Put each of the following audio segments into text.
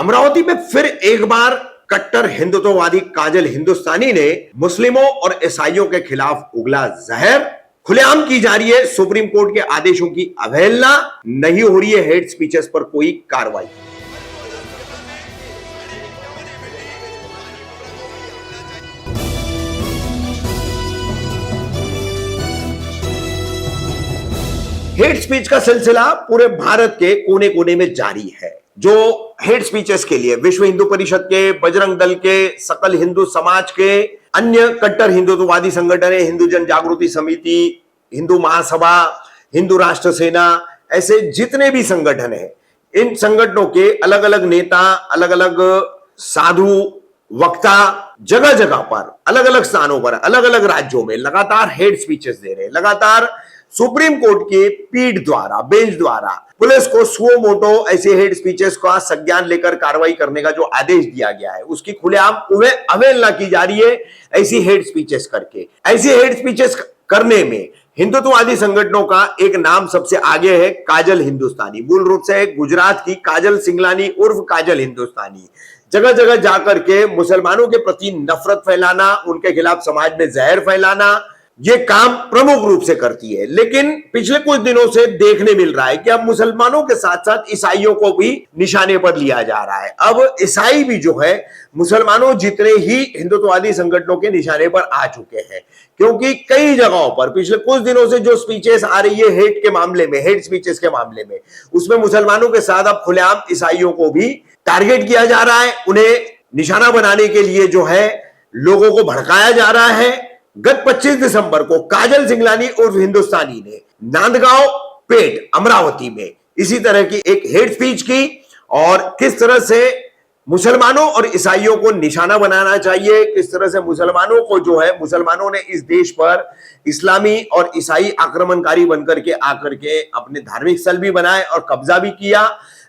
अमरावती में फिर एक बार कट्टर हिंदुत्ववादी काजल हिंदुस्तानी ने मुस्लिमों और ईसाइयों के खिलाफ उगला जहर। खुलेआम की जा रही है सुप्रीम कोर्ट के आदेशों की अवहेलना, नहीं हो रही है हेट स्पीचेस पर कोई कार्रवाई। हेट स्पीच का सिलसिला पूरे भारत के कोने कोने में जारी है। जो हेट स्पीचेस के लिए विश्व हिंदू परिषद के, बजरंग दल के, सकल हिंदू समाज के, अन्य कट्टर हिंदुत्ववादी संगठन, हिंदू जन जागृति समिति, हिंदू महासभा, हिंदू राष्ट्र सेना, ऐसे जितने भी संगठन हैं, इन संगठनों के अलग अलग नेता, अलग अलग साधु, वक्ता जगह जगह पर, अलग अलग स्थानों पर, अलग अलग राज्यों में लगातार हेट स्पीचेस दे रहे हैं। लगातार सुप्रीम कोर्ट की पीठ द्वारा, बेंच द्वारा पुलिस को सुओ मोटो ऐसे हेट स्पीचेस का संज्ञान लेकर कार्रवाई करने का जो आदेश दिया गया है, उसकी खुलेआम अवहेलना की जा रही है। ऐसी हेट स्पीचेस करके, ऐसी हेट स्पीचेस करने में हिंदुत्ववादी संगठनों का एक नाम सबसे आगे है, काजल हिंदुस्तानी। मूल रूप से गुजरात की काजल सिंगलानी उर्फ काजल हिंदुस्तानी जगह जगह जाकर के मुसलमानों के प्रति नफरत फैलाना, उनके खिलाफ समाज में जहर फैलाना, ये काम प्रमुख रूप से करती है। लेकिन पिछले कुछ दिनों से देखने मिल रहा है कि अब मुसलमानों के साथ साथ ईसाइयों को भी निशाने पर लिया जा रहा है। अब ईसाई भी जो है मुसलमानों जितने ही हिंदुत्ववादी संगठनों के निशाने पर आ चुके हैं, क्योंकि कई जगहों पर पिछले कुछ दिनों से जो स्पीचेस आ रही है हेट के मामले में, हेट स्पीचेस के मामले में, उसमें मुसलमानों के साथ अब खुलेआम ईसाइयों को भी टारगेट किया जा रहा है। उन्हें निशाना बनाने के लिए जो है लोगों को भड़काया जा रहा है। गत 25 दिसंबर को काजल सिंगलानी उर्फ हिंदुस्तानी ने नांदगांव पेट अमरावती में इसी तरह की एक हेट स्पीच की, और किस तरह से मुसलमानों और ईसाइयों को निशाना बनाना चाहिए, किस तरह से मुसलमानों को जो है, मुसलमानों ने इस देश पर इस्लामी और ईसाई आक्रमणकारी बनकर के आकर के अपने धार्मिक स्थल भी बनाए और कब्जा भी किया,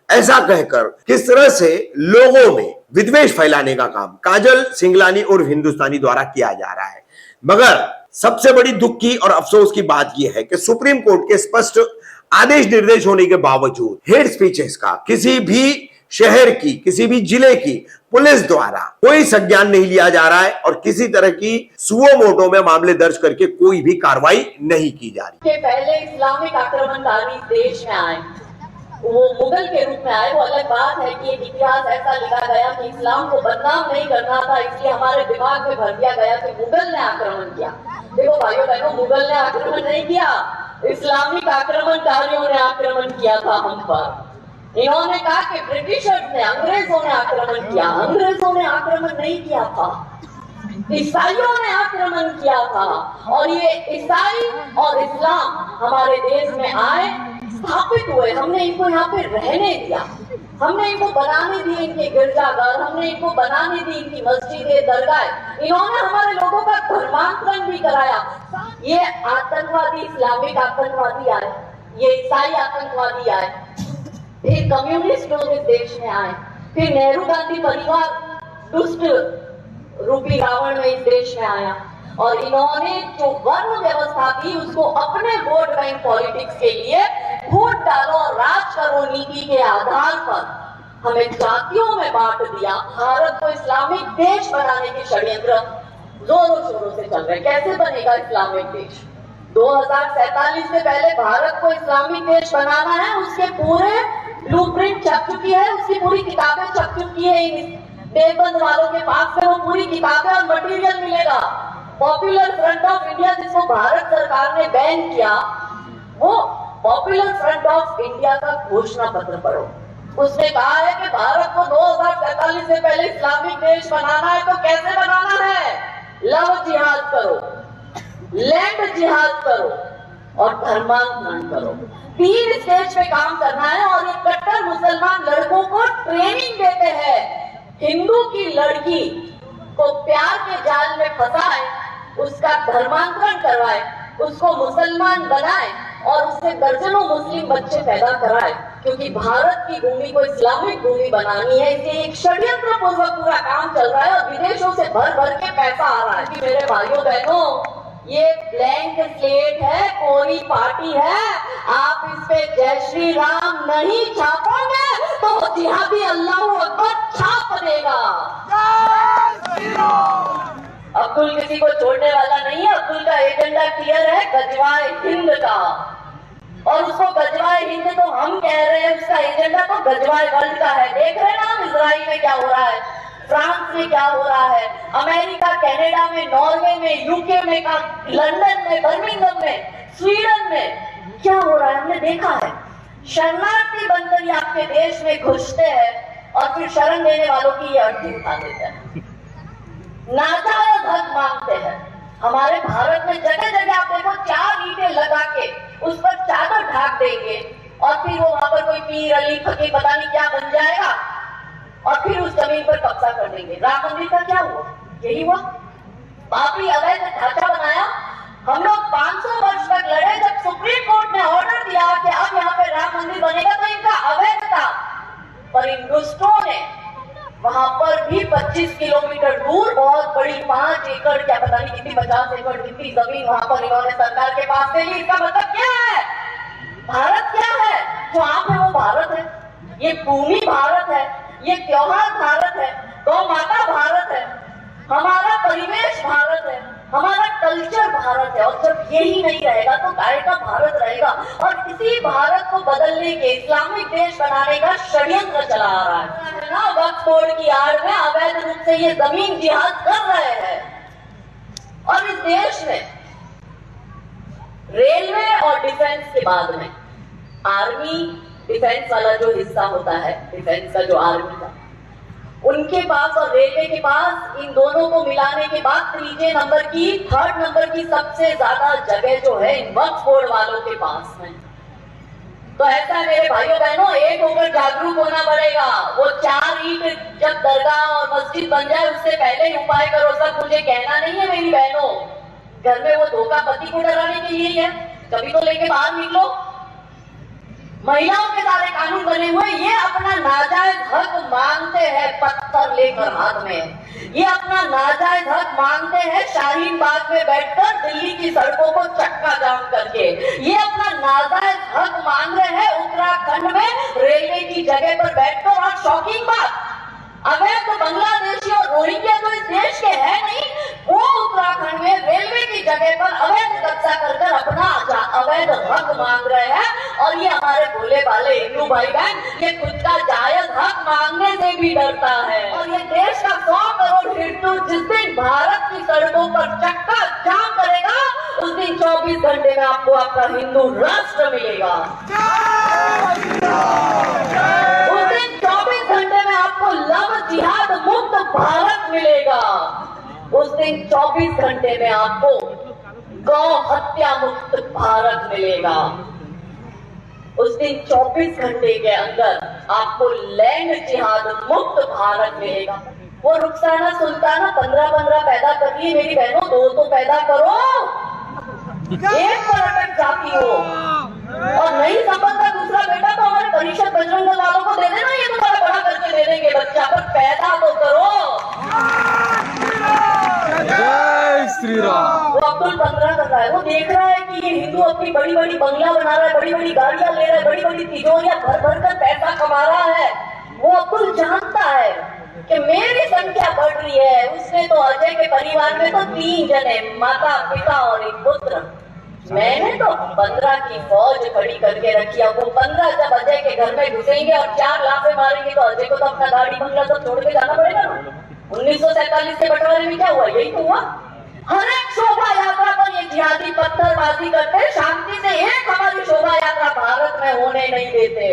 ऐसा कहकर किस तरह से लोगों में विद्वेष फैलाने का काम काजल सिंगलानी उर्फ हिंदुस्तानी द्वारा किया जा रहा है। मगर सबसे बड़ी दुख की और अफसोस की बात यह है कि सुप्रीम कोर्ट के स्पष्ट आदेश निर्देश होने के बावजूद हेट स्पीचेस का किसी भी शहर की, किसी भी जिले की पुलिस द्वारा कोई संज्ञान नहीं लिया जा रहा है और किसी तरह की सुओ मोटो में मामले दर्ज करके कोई भी कार्रवाई नहीं की जा रही। पहले इस्लामिक आक्रमणकारी देश में आए, वो मुगल के रूप में आए, वो अलग बात है कि एक इतिहास ऐसा लिखा गया कि इस्लाम को बदनाम नहीं करना था, इसलिए हमारे दिमाग में भर दिया गया कि मुगल ने आक्रमण किया। देखो भाइयों बहनों, मुगल ने आक्रमण नहीं किया, इस्लामिक आक्रमणकारियों ने आक्रमण किया था हम पर। इन्होंने कहा कि ब्रिटिशर्स ने, अंग्रेजों ने आक्रमण किया। अंग्रेजों ने आक्रमण नहीं किया था, ईसाइयों ने आक्रमण किया था। और ये ईसाई और इस्लाम हमारे देश में आए, स्थापित हुए, हमने इनको यहाँ पे रहने दिया, हमने इनको बनाने दिए इनके गिरजाघर, हमने इनको बनाने दी इनकी मस्जिदें, दरगाह। इन्होंने हमारे लोगों का धर्मांतरण भी कराया। ये आतंकवादी, इस्लामिक आतंकवादी आए, ये ईसाई आतंकवादी आए, फिर कम्युनिस्ट लोग इस देश में आए, फिर नेहरू गांधी परिवार दुष्ट रूपी रावण में इस देश में आया, और इन्होंने जो वर्ण व्यवस्था थी उसको अपने वोट बैंक पॉलिटिक्स के लिए वोट डालो और राज करो नीति के आधार पर हमें जातियों में बांट दिया। भारत को इस्लामिक देश बनाने के षड्यंत्र जोरों शोरों से चल रहे। कैसे बनेगा इस्लामिक देश? 2047 से पहले भारत को इस्लामिक देश बनाना है, उसके पूरे ब्लूप्रिंट छप चुकी है, उसकी पूरी किताबें छप चुकी है। देवबंद वालों के पास से वो पूरी किताबें और मटेरियल मिलेगा। पॉपुलर फ्रंट ऑफ इंडिया, जिसको भारत सरकार ने बैन किया, वो पॉपुलर फ्रंट ऑफ इंडिया का घोषणा पत्र पढ़ो। उसने कहा है कि भारत को 2047 से पहले इस्लामिक देश बनाना है। तो कैसे बनाना है? लव जिहाद करो, लैंड जिहाद करो और धर्मांतरण करो। 3 स्टेज पे काम करना है। और ये कट्टर मुसलमान लड़कों को ट्रेनिंग देते हैं। हिंदू की लड़की को प्यार के जाल में फंसाए, उसका धर्मांतरण करवाए, उसको मुसलमान बनाए और उससे दर्जनों मुस्लिम बच्चे पैदा कराए, क्योंकि भारत की भूमि को इस्लामिक भूमि बनानी है। इसलिए एक षड्यंत्र पूर्वक पूरा काम चल रहा है और विदेशों से भर भर के पैसा आ रहा है। कि मेरे भाइयों बहनों, ये ब्लैंक स्लेट है, कोरी पार्टी है। आप इस पे जय श्री राम नहीं छापोगे तो जिहादी अल्लाह अकबर अब्दुल किसी को छोड़ने वाला नहीं है। अब्दुल का एजेंडा क्लियर है, गजवाए हिंद का, और उसको गजवाए हिंद तो हम कह रहे हैं, उसका एजेंडा तो गजवाए वर्ल्ड का है। देख रहे हैं ना हम इजराइल में क्या हो रहा है, फ्रांस में क्या हो रहा है, अमेरिका, कनाडा में, नॉर्वे में, यूके में, लंदन में, बर्मिंघम में, स्वीडन में क्या हो रहा है हमने देखा है। शरणार्थी बनकर ये आपके देश में घुसते हैं और फिर शरण देने वालों की ये अर्थी उठा देते हैं, नाजायज हक मांगते हैं। हमारे भारत में जगह जगह आप देखो 4 ईंटें लगा के उस पर चादर ढाक देंगे और फिर वो वहां पर कोई पीर अली फकीर पता नहीं क्या बन जाएगा और फिर उस जमीन पर कब्जा कर देंगे। राम मंदिर का क्या हुआ? यही हुआ, बाबरी अवैध ढांचा बनाया। हम लोग 500 वर्ष तक लड़े, जब सुप्रीम कोर्ट ने ऑर्डर दिया कि अब यहाँ पे राम मंदिर बनेगा तो इनका अवैध था, पर इन दुष्टों ने वहां पर भी 25 किलोमीटर दूर बहुत बड़ी 5 एकड़ क्या पता नहीं कितनी 50 एकड़ कितनी जमीन वहां पर इन्होंने सरकार के पास से ली। इसका मतलब क्या है? भारत क्या है? जो आप है वो भारत है, ये भूमि भारत है, ये त्योहार भारत है, गौ माता भारत है, हमारा परिवेश भारत है, हमारा कल्चर भारत है। और जब यही नहीं रहेगा तो काय का भारत रहेगा। और इसी भारत को बदलने के, इस्लामिक देश बनाने का षड्यंत्र चला आ रहा है ना। वक्फ बोर्ड की आड़ में अवैध रूप से ये जमीन जिहाद कर रहे हैं। और इस देश में रेलवे और डिफेंस के बाद में आर्मी, डिफेंस वाला जो हिस्सा होता है, डिफेंस का जो आर्मी का, उनके पास और रेलवे के पास, इन दोनों को मिलाने के बाद थर्ड नंबर की सबसे ज्यादा जगह जो है इन वक्फ बोर्ड वालों के पास में। तो ऐसा है मेरे भाइयों बहनों, एक होकर जागरूक होना पड़ेगा। वो 4 ईंट जब दरगाह और मस्जिद बन जाए उससे पहले ही उपाय करो। सब मुझे कहना नहीं है मेरी बहनों, घर में वो धोखा पति को डराने के लिए ही है, कभी तो लेके बाहर निकलो। महिलाओं के सारे कानून बने हुए, ये अपना नाजायज हक मांगते हैं पत्थर लेकर हाथ में, ये अपना नाजायज हक मांगते हैं शाहीन बाग में बैठकर दिल्ली की सड़कों को चक्का जाम करके, ये अपना नाजायज हक मांग रहे हैं उत्तराखंड में रेलवे की जगह पर बैठकर। और शॉकिंग बात, अवैध बांग्लादेशी और रोहिंग्या जो इस देश के हैं नहीं, वो उत्तराखंड में रेलवे की जगह पर अवैध कब्जा कर अपना अवैध हक मांग रहे हैं। और ये हमारे भोले भाले हिंदू भाई बहन, ये खुद का जायज हक मांगने से भी डरता है। और ये देश का 100 करोड़ हिंदू जिस दिन भारत की सड़कों पर चक्का जाम करेगा, उस दिन 24 घंटे में आपको आपका हिंदू राष्ट्र मिलेगा। उस दिन 24 घंटे में आपको लव जिहाद मुक्त भारत मिलेगा। उस दिन 24 घंटे में आपको गौ हत्या मुक्त भारत मिलेगा। उस दिन 24 घंटे के अंदर आपको लैंड जिहाद मुक्त भारत मिलेगा। वो रुखसाना सुल्ताना 15-15 पैदा कर रही है मेरी बहनों, 2 तो पैदा करो, एक पर अटक जाती हो। और नहीं संबंध दूसरा बेटा तो हमारे परिषद बजरंग दल वालों को दे देना, ये तुम्हारा बड़ा करके दे देंगे बच्चा, पर पैदा तो करो। जय श्री राम। वो अब्दुल 15 कर रहा है, वो देख रहा है कि ये हिंदू अपनी बड़ी बड़ी बंगला बना रहा है, बड़ी बड़ी गाड़ियां ले रहा है, बड़ी बड़ी तिजोरियां भर भर कर पैसा कमा रहा है। वो अब्दुल जानता है कि मेरी संख्या बढ़ रही है। उसने तो अजय के परिवार में तो 3 जने, माता पिता और एक पुत्र, मैंने तो 15 की फौज खड़ी करके रखी है। वो 15 जब अजय के घर में घुसेंगे और 4 लाफे मारेंगे तो अजय को तो अपना गाड़ी बंगला सब छोड़ के जाना पड़ेगा ना। 1947 के बंटवारे में क्या हुआ? यही तो हुआ। हर एक शोभा यात्रा पर ये जिहादी पत्थरबाजी करते, शांति से एक हमारी शोभा यात्रा भारत में होने नहीं देते।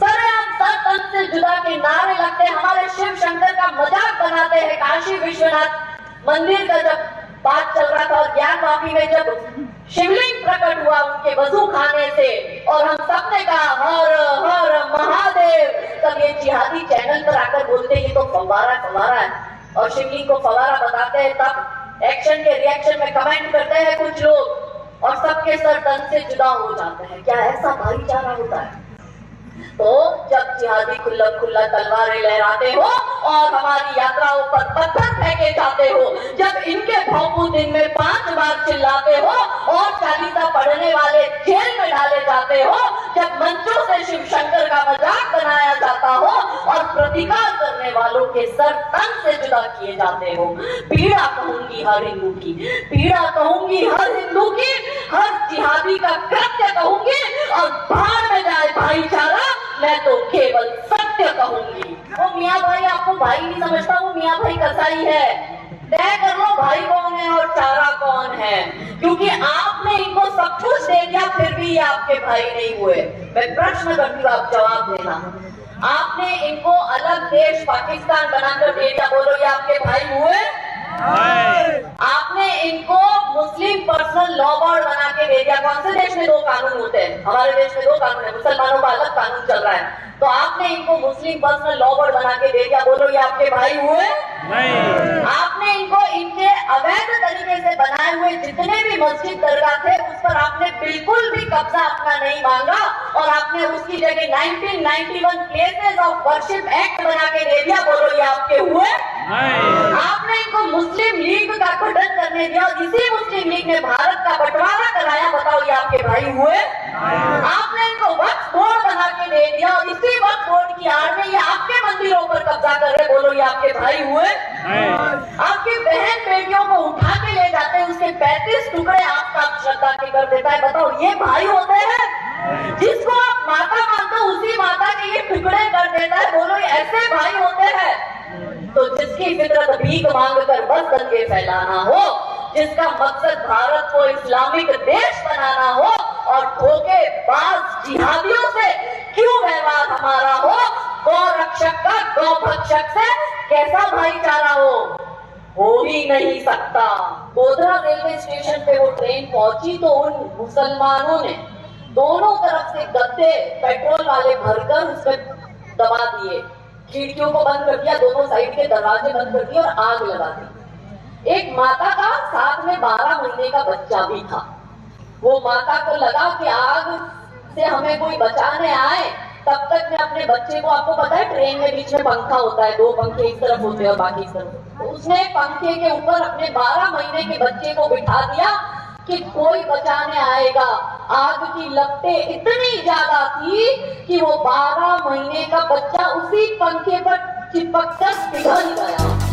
सरेआम सर तन से जुदा के नारे लगते, हमारे शिव शंकर का मजाक बनाते हैं। काशी विश्वनाथ मंदिर का जब बात चल रहा था और ज्ञानवापी में जब शिवलिंग प्रकट हुआ उनके वजू खाने से, और हम सबने कहा हर हर महादेव, तब ये जिहादी चैनल पर आकर बोलते ये तो फव्वारा है, और शिवलिंग को फव्वारा बताते हैं। तब एक्शन के रिएक्शन में कमेंट करते हैं कुछ लोग और सबके सर तन से जुदा हो जाते हैं। क्या ऐसा भाईचारा होता है? तो जब जिहादी खुल्ला खुल्ला तलवारें लहराते हो और हमारी यात्राओं पर पत्थर फेंके जाते हो, जब इनके भौंकू दिन में 5 बार चिल्लाते हो और चालीसा पढ़ने वाले जेल में डाले जाते हो, जब मंचों से शिव शंकर का मजाक बनाया जाता हो और प्रतिकार करने वालों के सर तन से जुदा किए जाते हो, पीड़ा कहूंगी हर हिंदू की, पीड़ा कहूंगी हर हिंदू की, हर जिहादी का कृत्य कहूंगी और बाहर में जाए भाईचारा, मैं तो केवल सत्य कहूंगी। वो मियाँ भाई आपको भाई नहीं समझता, वो मियाँ भाई कसाई है। तय कर लो भाई कौन है और चारा कौन है, क्योंकि आपने इनको सब कुछ दे दिया फिर भी ये आपके भाई नहीं हुए। मैं प्रश्न करती हूँ, आप जवाब देना। आपने इनको अलग देश पाकिस्तान बनाकर दे दिया, बोलो ये आपके भाई हुए? आपने इनको मुस्लिम पर्सनल लॉ बोर्ड बना के दे दिया। कौन से देश में 2 कानून होते हैं? हमारे देश में 2 कानून है, मुसलमानों का अलग कानून चल रहा है। तो आपने इनको मुस्लिम पर्सनल लॉ बोर्ड बना के दे दिया, बोलो ये आपके भाई हुए? नहीं। आपने इनको इनके अवैध तरीके से बनाए हुए जितने भी मस्जिद दरगाह थे उस पर आपने बिल्कुल भी कब्जा अपना नहीं मांगा और आपने उसकी जगह 1991 प्लेसेस ऑफ वर्शिप एक्ट बना के दे दिया, बोलो ये आपके हुए? नहीं। आपने इनको मुस्लिम लीग का गठन करने दिया और इसी मुस्लिम लीग ने भारत का बंटवारा कराया, बताओ ये आपके भाई हुए? आपने इनको वक्फ बोर्ड बना के दे दिया और इसी वक्फ बोर्ड की आड़ में ये आपके मंदिरों पर कब्जा कर रहे, बोलो ये आपके भाई हुए? आपकी बहन बेटियों को उठा के ले जाते हैं, उसके 35 टुकड़े आपका श्रद्धा के कर देता है, बताओ ये भाई होते हैं? जिसको आप माता मानते हो उसी माता के ये टुकड़े कर देता है, बोलो ये ऐसे भाई होते हैं? तो जिसकी फितरत भीख मांग कर बस दंगे फैलाना हो, जिसका मकसद भारत को इस्लामिक देश बनाना हो और धोखेबाज जिहादियों से क्यों व्यवहार हमारा हो, गौ रक्षक का गौ भक्षक से कैसा भाईचारा हो ही नहीं सकता। गोधरा रेलवे स्टेशन पे वो ट्रेन पहुंची तो उन मुसलमानों ने दोनों तरफ से गद्दे पेट्रोल वाले भरकर उसमें दबा दिए, खिड़कियों को बंद कर दिया, दोनों साइड के दरवाजे बंद कर दिए और आग लगा दी। एक माता का साथ में 12 महीने का बच्चा भी था। वो माता को लगा कि आग से हमें कोई बचाने आए, तब तक मैं अपने बच्चे को, आपको पता है ट्रेन में बीच में पंखा होता है, 2 पंखे इस तरफ होते हैं और बाकी इस तरफ, तो उसने पंखे के ऊपर अपने 12 महीने के बच्चे को बिठा दिया कि कोई बचाने आएगा। आग की लपटें इतनी ज्यादा थी कि वो 12 महीने का बच्चा उसी पंखे पर चिपक कर पिघल गया।